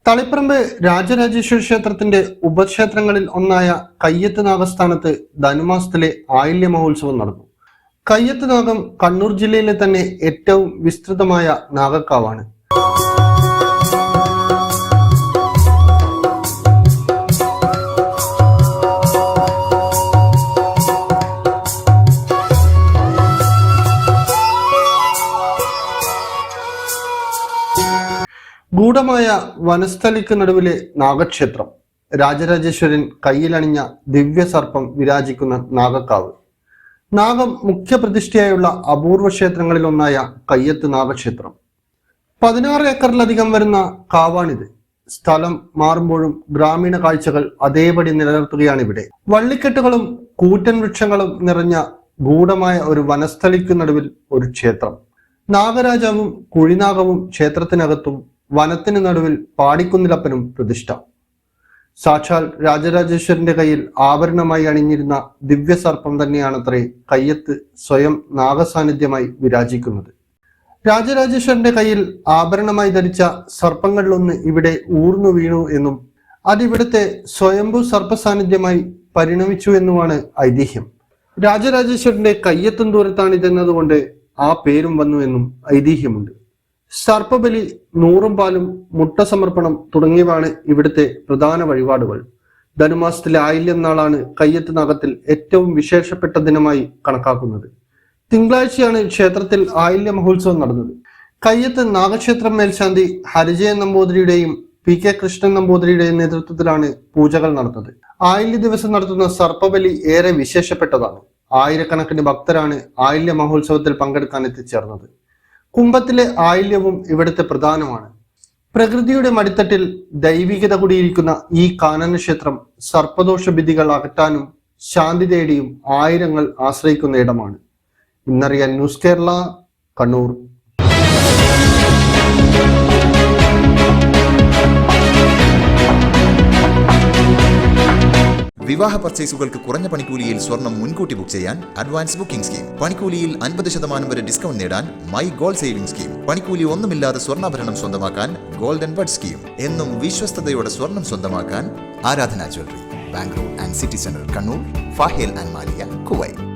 തളിപ്പറമ്പ് രാജരാജേശ്വരി ക്ഷേത്രത്തിന്റെ ഉപക്ഷേത്രങ്ങളിൽ ഒന്നായ കയ്യത്ത് നാഗസ്ഥാനത്ത് ധനുമാസത്തിലെ ആയില്യ മഹോത്സവം നടന്നു. കയ്യത്ത് നാഗം കണ്ണൂർ ജില്ലയിലെ തന്നെ ഏറ്റവും വിസ്തൃതമായ നാഗക്കാവാണ്. ഗൂഢമായ വനസ്ഥലിക്ക് നടുവിലെ നാഗക്ഷേത്രം. രാജരാജേശ്വരൻ കയ്യിലണിഞ്ഞ ദിവ്യ സർപ്പം വിരാജിക്കുന്ന നാഗക്കാവ്. നാഗം മുഖ്യപ്രതിഷ്ഠയായുള്ള അപൂർവ ക്ഷേത്രങ്ങളിൽ ഒന്നായ കയ്യത്ത് നാഗക്ഷേത്രം. 16 ഏക്കറിലധികം വരുന്ന കാവാണിത്. സ്ഥലം മാറുമ്പോഴും ഗ്രാമീണ കാഴ്ചകൾ അതേപടി നിലനിർത്തുകയാണ് ഇവിടെ. വള്ളിക്കെട്ടുകളും കൂറ്റൻ വൃക്ഷങ്ങളും നിറഞ്ഞ ഗൂഢമായ ഒരു വനസ്ഥലിക്ക് നടുവിൽ ഒരു ക്ഷേത്രം. നാഗരാജാവും കുഴിനാഗവും ക്ഷേത്രത്തിനകത്തും വനത്തിന് നടുവിൽ പാടിക്കുന്നിലപ്പനും പ്രതിഷ്ഠ. സാക്ഷാൽ രാജരാജേശ്വരന്റെ കയ്യിൽ ആഭരണമായി അണിഞ്ഞിരുന്ന ദിവ്യ സർപ്പം തന്നെയാണത്രേ കയ്യത്ത് സ്വയം നാഗസാന്നിധ്യമായി വിരാജിക്കുന്നത്. രാജരാജേശ്വരന്റെ കയ്യിൽ ആഭരണമായി ധരിച്ച സർപ്പങ്ങളിലൊന്ന് ഇവിടെ ഊർന്നു വീണു എന്നും അതിവിടുത്തെ സ്വയംഭൂ സർപ്പസാന്നിധ്യമായി പരിണമിച്ചു എന്നുമാണ് ഐതിഹ്യം. രാജരാജേശ്വരന്റെ കയ്യെത്തും ദൂരത്താണിതെന്നതുകൊണ്ട് ആ പേരും വന്നു എന്നും ഐതിഹ്യമുണ്ട്. സർപ്പബലി, നൂറും പാലും, മുട്ട സമർപ്പണം തുടങ്ങിയവയാണ് ഇവിടുത്തെ പ്രധാന വഴിപാടുകൾ. ധനുമാസത്തിലെ ആയില്യം നാളാണ് കയ്യത്ത് നാഗത്തിൽ ഏറ്റവും വിശേഷപ്പെട്ട ദിനമായി കണക്കാക്കുന്നത്. തിങ്കളാഴ്ചയാണ് ക്ഷേത്രത്തിൽ ആയില്യ മഹോത്സവം നടന്നത്. കയ്യത്ത് നാഗക്ഷേത്രം മേൽശാന്തി ഹരിജയൻ നമ്പൂതിരിയുടെയും PK കൃഷ്ണൻ നമ്പൂതിരിയുടെയും നേതൃത്വത്തിലാണ് പൂജകൾ നടന്നത്. ആയില്യ ദിവസം നടത്തുന്ന സർപ്പബലി ഏറെ വിശേഷപ്പെട്ടതാണ്. ആയിരക്കണക്കിന് ഭക്തരാണ് ആയില്യ മഹോത്സവത്തിൽ പങ്കെടുക്കാൻ എത്തിച്ചേർന്നത്. കുംഭത്തിലെ ആയില്യവും ഇവിടുത്തെ പ്രധാനമാണ്. പ്രകൃതിയുടെ മടിത്തട്ടിൽ ദൈവികത കൂടിയിരിക്കുന്ന ഈ കാനന ക്ഷേത്രം സർപ്പദോഷ വിധികൾ അകറ്റാനും ശാന്തി തേടിയും ആയിരങ്ങൾ ആശ്രയിക്കുന്ന ഇടമാണ്. ഇന്നറിയാൻ ന്യൂസ് കേരള, കണ്ണൂർ. വിവാഹ പർച്ചേസുകൾക്ക് കുറഞ്ഞ പണിക്കൂലിയിൽ സ്വർണം മുൻകൂട്ടി ബുക്ക് ചെയ്യാൻ അഡ്വാൻസ് ബുക്കിംഗ് സ്കീം. പണിക്കൂലിയിൽ 50% വരെ ഡിസ്കൗണ്ട് നേടാൻ മൈ ഗോൾഡ് സേവിംഗ് സ്കീം. പണിക്കൂലി ഒന്നുമില്ലാതെ സ്വർണ്ണാഭരണം സ്വന്തമാക്കാൻ ഗോൾഡൻ ബഡ് സ്കീം. എന്നും വിശ്വസ്തയോടെ സ്വർണം സ്വന്തമാക്കാൻ ആരാധന jewellery, Bangalore and city centre, Kannur, ഫാഹേൽ and Maliya, Kuwait.